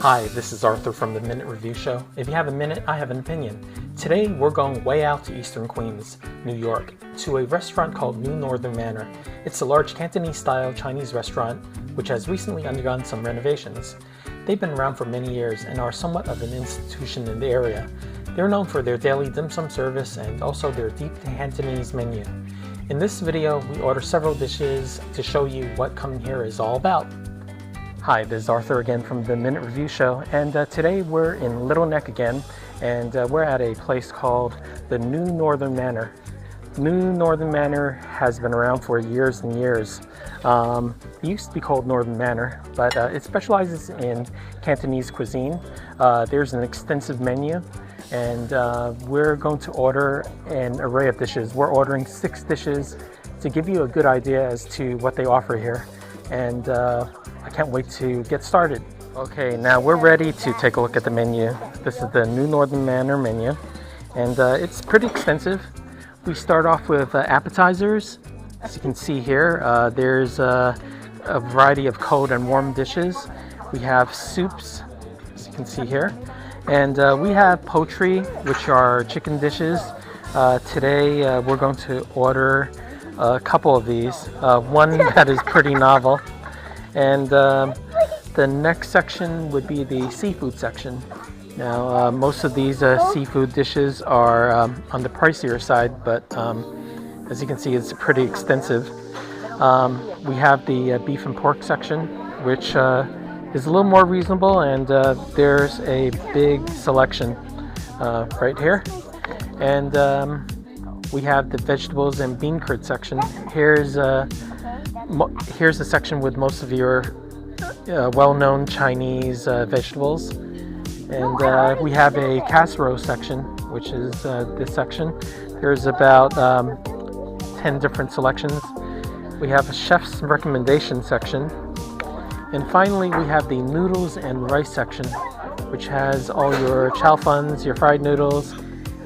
Hi, this is Arthur from the Minute Review Show. If you have a minute, I have an opinion. Today we're going way out to Eastern Queens, New York, to a restaurant called New Northern Manor. It's a large Cantonese-style Chinese restaurant which has recently undergone some renovations. They've been around for many years and are somewhat of an institution in the area. They're known for their daily dim sum service and also their deep Cantonese menu. In this video, we order several dishes to show you what coming here is all about. Hi, this is Arthur again from the Minute Review Show, and today we're in Little Neck again, and we're at a place called the New Northern Manor. New Northern Manor has been around for years and years. It used to be called Northern Manor, but it specializes in Cantonese cuisine. There's an extensive menu, and we're going to order an array of dishes. We're ordering 6 dishes to give you a good idea as to what they offer here, and I can't wait to get started. Okay, now we're ready to take a look at the menu. This is the New Northern Manor menu, and it's pretty extensive. We start off with appetizers. As you can see here, there's a variety of cold and warm dishes. We have soups, as you can see here, and we have poultry, which are chicken dishes. Today we're going to order a couple of these, one that is pretty novel. And the next section would be the seafood section. Now, most of these seafood dishes are on the pricier side, but as you can see, it's pretty extensive. We have the beef and pork section, which is a little more reasonable, and there's a big selection right here. And we have the vegetables and bean curd section. Here's the section with most of your well-known Chinese vegetables, and we have a casserole section, which is this section. There's about 10 different selections. We have a chef's recommendation section, and finally we have the noodles and rice section, which has all your chow funs, your fried noodles,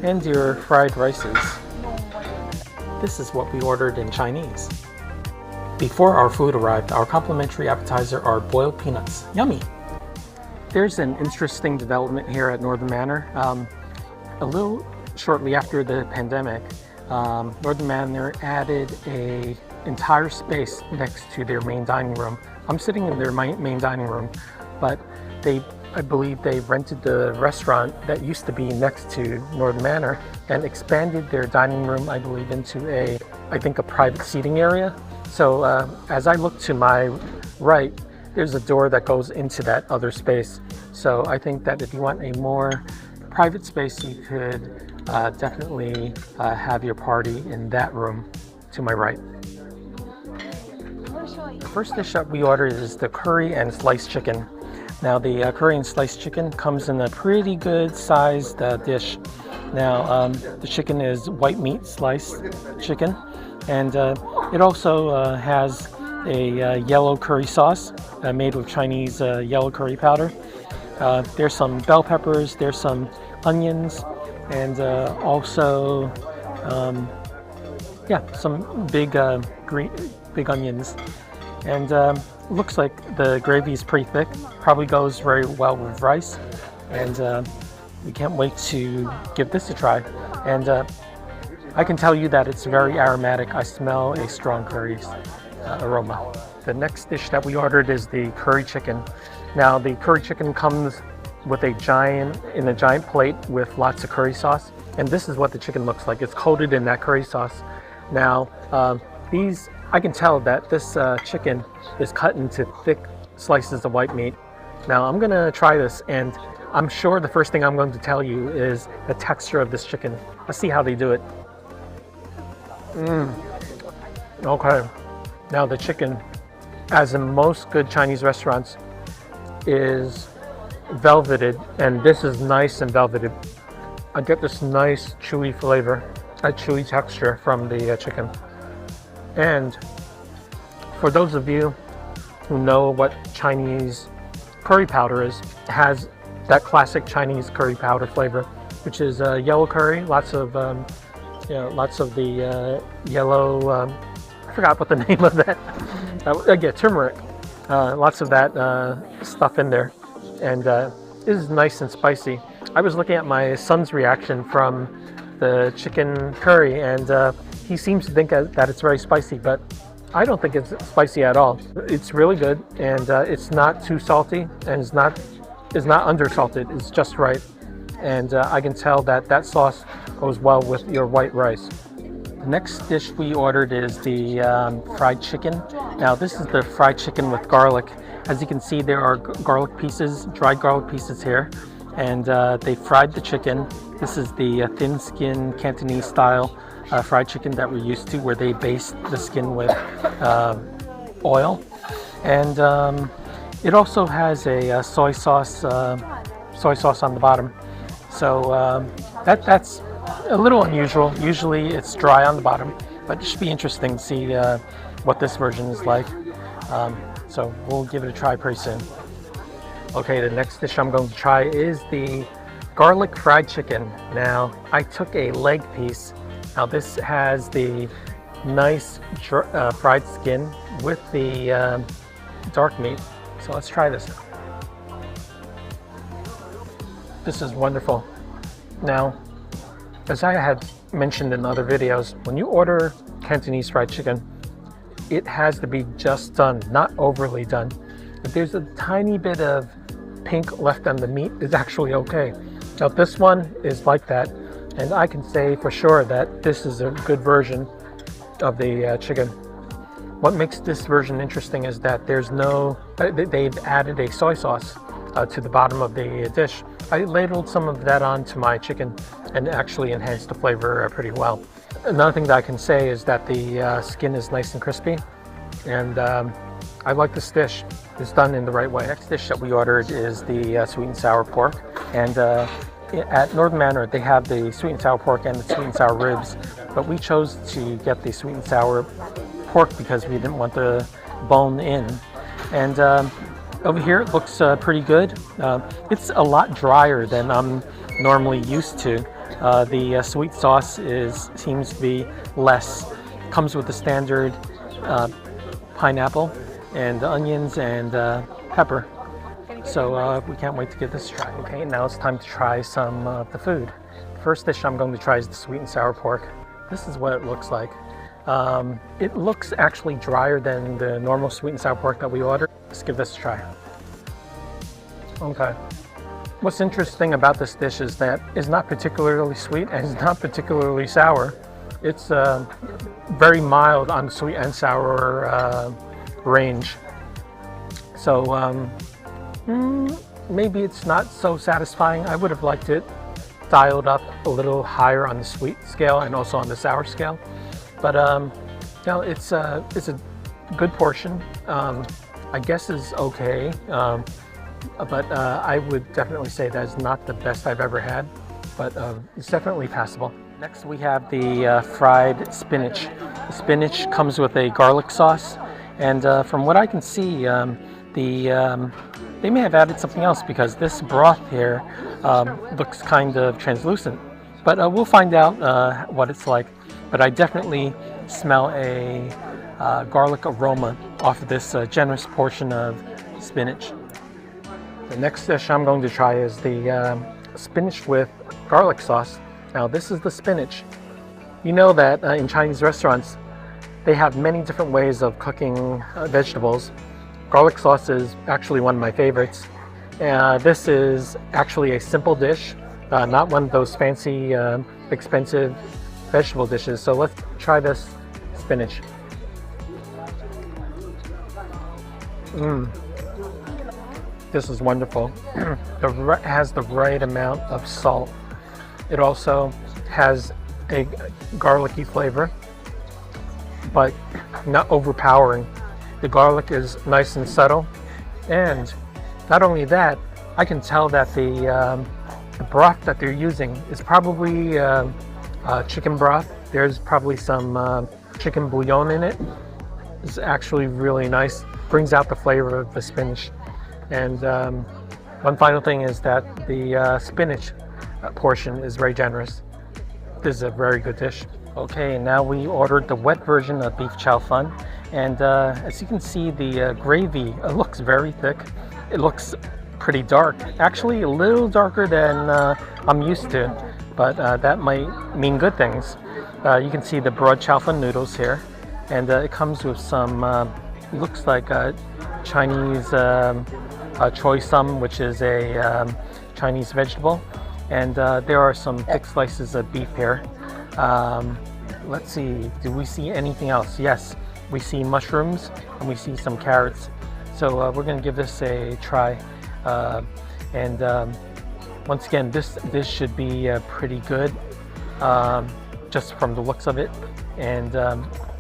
and your fried rices. This is what we ordered in Chinese. Before our food arrived, our complimentary appetizer are boiled peanuts. Yummy! There's an interesting development here at Northern Manor. A little shortly after the pandemic, Northern Manor added an entire space next to their main dining room. I'm sitting in their main dining room, but I believe they rented the restaurant that used to be next to Northern Manor and expanded their dining room, I believe, into a private seating area. So as I look to my right, there's a door that goes into that other space. So I think that if you want a more private space, you could definitely have your party in that room to my right. The first dish that we ordered is the curry and sliced chicken. Now the curry and sliced chicken comes in a pretty good sized dish. Now the chicken is white meat sliced chicken, and it also has a yellow curry sauce made with Chinese yellow curry powder. There's some bell peppers, there's some onions, and also some big onions. And looks like the gravy is pretty thick, probably goes very well with rice, and we can't wait to give this a try. And I can tell you that it's very aromatic. I smell a strong curry aroma. The next dish that we ordered is the curry chicken. Now the curry chicken comes with in a giant plate with lots of curry sauce, and this is what the chicken looks like. It's coated in that curry sauce. Now I can tell that this chicken is cut into thick slices of white meat. Now I'm gonna try this, and I'm sure the first thing I'm going to tell you is the texture of this chicken. Let's see how they do it. Okay. Now the chicken, as in most good Chinese restaurants, is velveted, and this is nice and velveted. I get this nice chewy flavor, a chewy texture from the chicken. And for those of you who know what Chinese curry powder is, it has that classic Chinese curry powder flavor, which is yellow curry, lots of the yellow, I forgot what the name of that, yeah, turmeric, lots of that stuff in there. and this is nice and spicy. I was looking at my son's reaction from the chicken curry, and he seems to think that it's very spicy, but I don't think it's spicy at all. It's really good, and it's not too salty, and it's not undersalted. It's just right, and I can tell that sauce goes well with your white rice. The next dish we ordered is the fried chicken. Now this is the fried chicken with garlic. As you can see, there are garlic pieces, dried garlic pieces here, and they fried the chicken. This is the thin skin Cantonese style fried chicken that we're used to, where they baste the skin with oil, and it also has a soy sauce on the bottom. So that's a little unusual. Usually it's dry on the bottom, but it should be interesting to see what this version is like. So we'll give it a try pretty soon. Okay, the next dish I'm going to try is the garlic fried chicken. Now, I took a leg piece. Now this has the nice fried skin with the dark meat. So let's try this now. This is wonderful. Now, as I had mentioned in other videos, when you order Cantonese fried chicken, it has to be just done, not overly done. If there's a tiny bit of pink left on the meat, it's actually okay. Now this one is like that, and I can say for sure that this is a good version of the chicken. What makes this version interesting is that they've added a soy sauce to the bottom of the dish. I ladled some of that onto my chicken and actually enhanced the flavor pretty well. Another thing that I can say is that the skin is nice and crispy, and I like this dish. It's done in the right way. Next dish that we ordered is the sweet and sour pork, and at Northern Manor they have the sweet and sour pork and the sweet and sour ribs, but we chose to get the sweet and sour pork because we didn't want the bone in. And over here it looks pretty good. It's a lot drier than I'm normally used to. The sweet sauce seems to be less. It comes with the standard pineapple and onions and pepper. So we can't wait to give this a try. Okay, now it's time to try some of the food. The first dish I'm going to try is the sweet and sour pork. This is what it looks like. It looks actually drier than the normal sweet and sour pork that we ordered. Let's give this a try. Okay. What's interesting about this dish is that it's not particularly sweet and it's not particularly sour. It's very mild on the sweet and sour range. So maybe it's not so satisfying. I would have liked it dialed up a little higher on the sweet scale and also on the sour scale. But no, it's a good portion. I guess is okay. But I would definitely say that is not the best I've ever had, but it's definitely passable. Next we have the fried spinach. The spinach comes with a garlic sauce, and from what I can see, they may have added something else because this broth here looks kind of translucent. But we'll find out what it's like. But I definitely smell a garlic aroma off of this generous portion of spinach. The next dish I'm going to try is the spinach with garlic sauce. Now this is the spinach. You know that in Chinese restaurants they have many different ways of cooking vegetables. Garlic sauce is actually one of my favorites. This is actually a simple dish, not one of those fancy expensive vegetable dishes. So let's try this spinach. This is wonderful. It has the right amount of salt. It also has a garlicky flavor, but not overpowering. The garlic is nice and subtle, and not only that, I can tell that the broth that they're using is probably chicken broth. There's probably some chicken bouillon in it. It's actually really nice. Brings out the flavor of the spinach. And one final thing is that the spinach portion is very generous. This is a very good dish. Okay, now we ordered the wet version of Beef Chaon, and as you can see, the gravy looks very thick. It looks pretty dark. Actually, a little darker than I'm used to, but that might mean good things. You can see the broad chow fun noodles here, and it comes with some, looks like Chinese choy sum, which is a Chinese vegetable, and there are some thick slices of beef here. Let's see, do we see anything else? Yes, we see mushrooms and we see some carrots. So we're gonna give this a try. Once again, this should be pretty good, just from the looks of it. And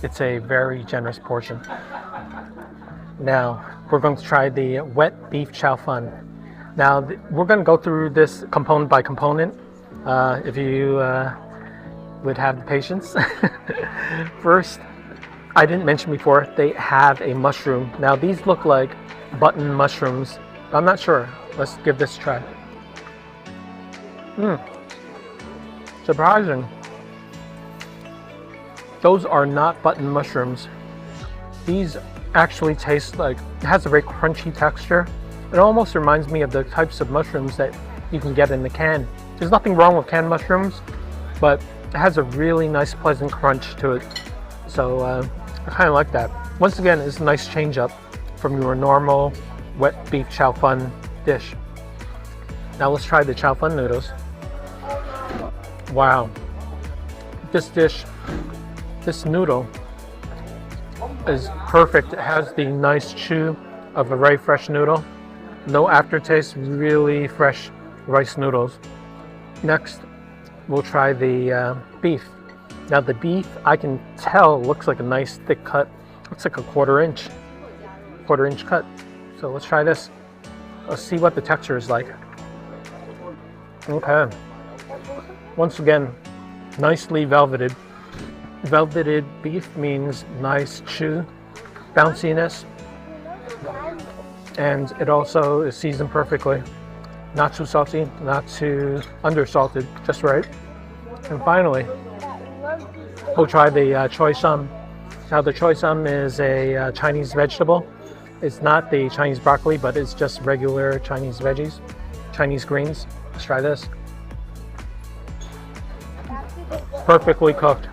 it's a very generous portion. Now, we're going to try the wet beef chow fun. Now, we're going to go through this component by component, if you would have the patience. First, I didn't mention before, they have a mushroom. Now, these look like button mushrooms. I'm not sure. Let's give this a try. Surprising. Those are not button mushrooms. These actually taste like, it has a very crunchy texture. It almost reminds me of the types of mushrooms that you can get in the can. There's nothing wrong with canned mushrooms, but it has a really nice pleasant crunch to it. So I kind of like that. Once again, it's a nice change up from your normal wet beef chow fun dish. Now let's try the chow fun noodles. Wow. This dish, this noodle is perfect. It has the nice chew of a very fresh noodle. No aftertaste, really fresh rice noodles. Next, we'll try the beef. Now the beef, I can tell, looks like a nice thick cut. Looks like a quarter inch cut. So let's try this. Let's see what the texture is like. Okay. Once again, nicely velveted. Velveted beef means nice chew, bounciness, and it also is seasoned perfectly. Not too salty, not too undersalted, just right. And finally, we'll try the choy sum. Now the choy sum is a Chinese vegetable. It's not the Chinese broccoli, but it's just regular Chinese veggies, Chinese greens. Let's try this. Perfectly cooked.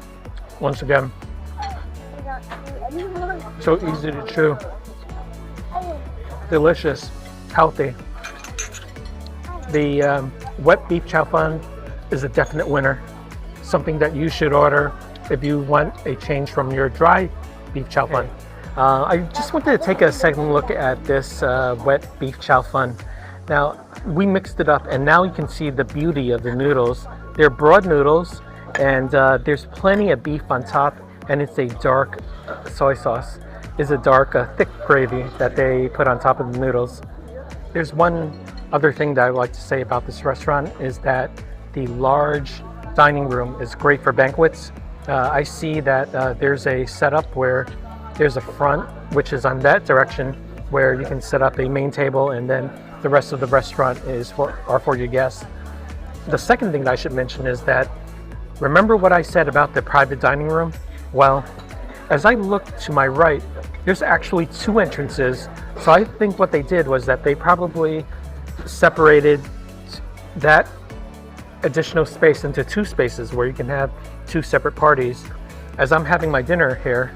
Once again, so easy to chew, delicious, healthy. The wet beef chow fun is a definite winner. Something that you should order if you want a change from your dry beef chow fun. I just wanted to take a second look at this wet beef chow fun. Now, we mixed it up, and now you can see the beauty of the noodles. They're broad noodles, and there's plenty of beef on top, and it's a dark soy sauce. It's a dark, thick gravy that they put on top of the noodles. There's one other thing that I would like to say about this restaurant is that the large dining room is great for banquets. I see that there's a setup where there's a front, which is on that direction, where you can set up a main table, and then the rest of the restaurant are for your guests. The second thing that I should mention is that, remember what I said about the private dining room? Well, as I look to my right, there's actually two entrances. So I think what they did was that they probably separated that additional space into two spaces where you can have two separate parties. As I'm having my dinner here,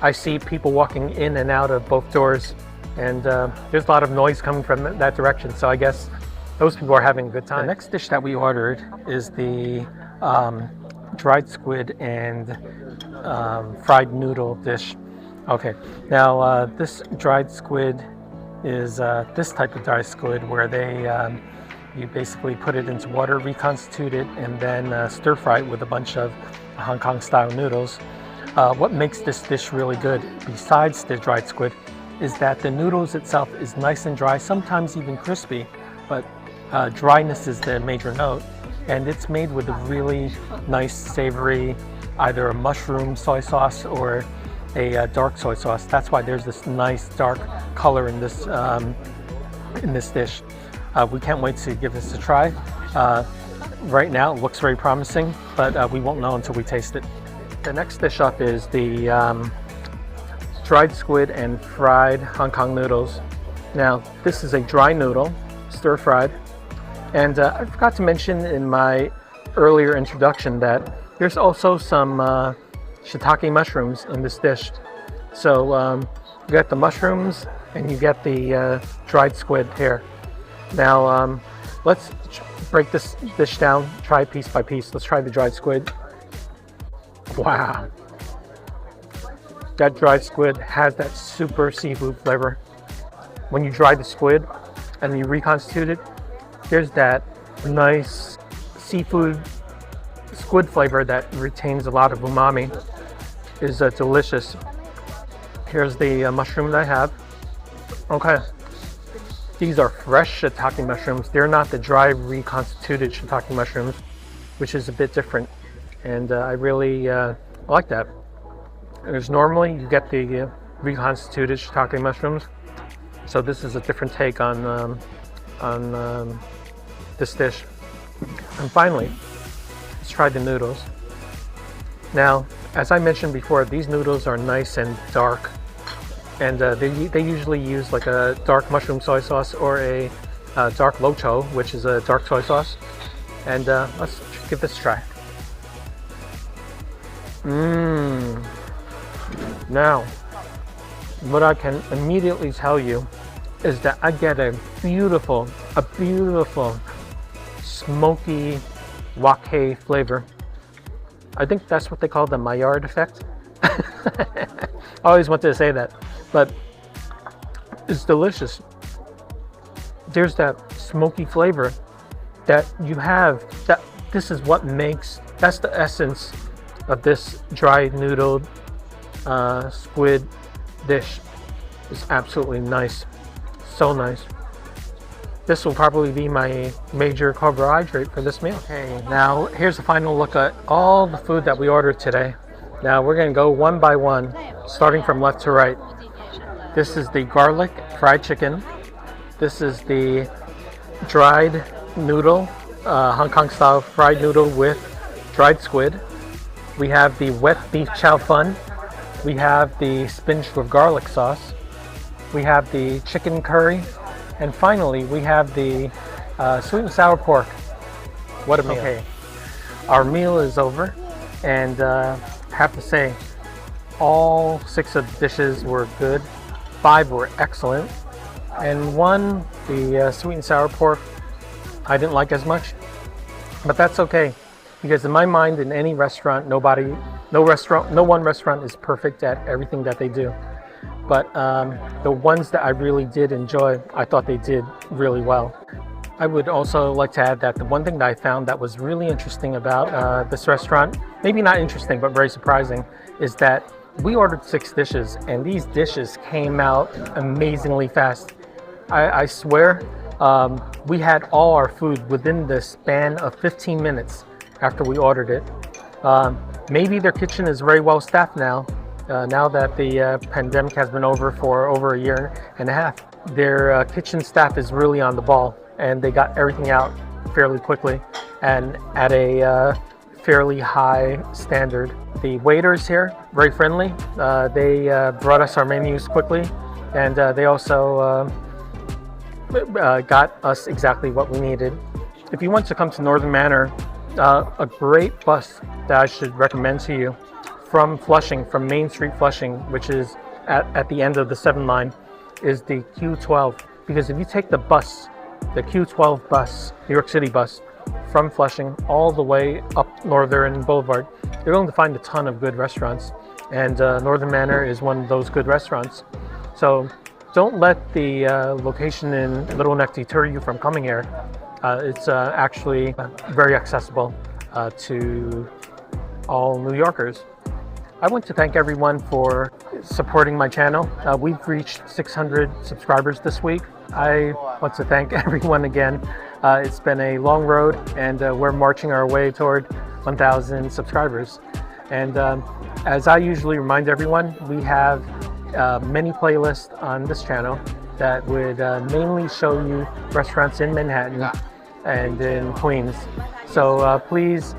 I see people walking in and out of both doors, and there's a lot of noise coming from that direction. So I guess those people are having a good time. The next dish that we ordered is the dried squid and fried noodle dish. Okay, now this dried squid is this type of dried squid where they you basically put it into water, reconstitute it, and then stir fry it with a bunch of Hong Kong style noodles. What makes this dish really good, besides the dried squid, is that the noodles itself is nice and dry, sometimes even crispy, but dryness is the major note. And it's made with a really nice savory, either a mushroom soy sauce or a dark soy sauce. That's why there's this nice dark color in this dish. We can't wait to give this a try. Right now it looks very promising, but we won't know until we taste it. The next dish up is the dried squid and fried Hong Kong noodles. Now, this is a dry noodle, stir-fried. And I forgot to mention in my earlier introduction that there's also some shiitake mushrooms in this dish. So you get the mushrooms and you get the dried squid here. Now let's break this dish down, try piece by piece. Let's try the dried squid. Wow. That dried squid has that super seafood flavor. When you dry the squid and you reconstitute it, there's that nice seafood squid flavor that retains a lot of umami. Is delicious. Here's the mushroom that I have. Okay, these are fresh shiitake mushrooms. They're not the dry reconstituted shiitake mushrooms, which is a bit different, and I really like that. Because normally you get the reconstituted shiitake mushrooms, so this is a different take on this dish. And finally, let's try the noodles. Now, as I mentioned before, these noodles are nice and dark, and they usually use like a dark mushroom soy sauce or a dark locho, which is a dark soy sauce. And let's give this a try. Now, what I can immediately tell you is that I get a beautiful smoky wok-hei flavor. I think that's what they call the Maillard effect. I always wanted to say that, but it's delicious. There's that smoky flavor that you have. This is what makes, that's the essence of this dried noodled squid dish. It's absolutely nice, so nice. This will probably be my major carbohydrate for this meal. Okay, now here's a final look at all the food that we ordered today. Now we're gonna go one by one, starting from left to right. This is the garlic fried chicken. This is the dried noodle, Hong Kong style fried noodle with dried squid. We have the wet beef chow fun. We have the spinach with garlic sauce. We have the chicken curry. And finally, we have the sweet and sour pork. What a meal. Okay, our meal is over, and I have to say, all 6 of the dishes were good. 5 were excellent. And 1, the sweet and sour pork, I didn't like as much. But that's okay, because in my mind, in any restaurant, no one restaurant is perfect at everything that they do. But the ones that I really did enjoy, I thought they did really well. I would also like to add that the one thing that I found that was really interesting about this restaurant, maybe not interesting, but very surprising, is that we ordered 6 dishes, and these dishes came out amazingly fast. I swear, we had all our food within the span of 15 minutes after we ordered it. Maybe their kitchen is very well staffed now. Now that the pandemic has been over for over a year and a half, their kitchen staff is really on the ball, and they got everything out fairly quickly and at a fairly high standard. The waiters here, very friendly. They brought us our menus quickly, and they also got us exactly what we needed. If you want to come to Northern Manor, a great bus that I should recommend to you from Flushing, from Main Street Flushing, which is at the end of the 7 line, is the Q12. Because if you take the bus, the Q12 bus, New York City bus, from Flushing all the way up Northern Boulevard, you're going to find a ton of good restaurants. And Northern Manor is one of those good restaurants. So don't let the location in Little Neck deter you from coming here. It's actually very accessible to all New Yorkers. I want to thank everyone for supporting my channel. We've reached 600 subscribers this week. I want to thank everyone again. It's been a long road, and we're marching our way toward 1,000 subscribers. And as I usually remind everyone, we have many playlists on this channel that would mainly show you restaurants in Manhattan and in Queens. So please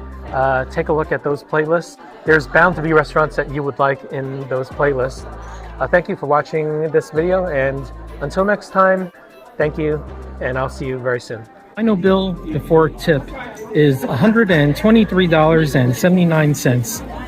take a look at those playlists. There's bound to be restaurants that you would like in those playlists. Thank you for watching this video, and until next time, Thank you, and I'll see you very soon. Final bill before tip is $123.79.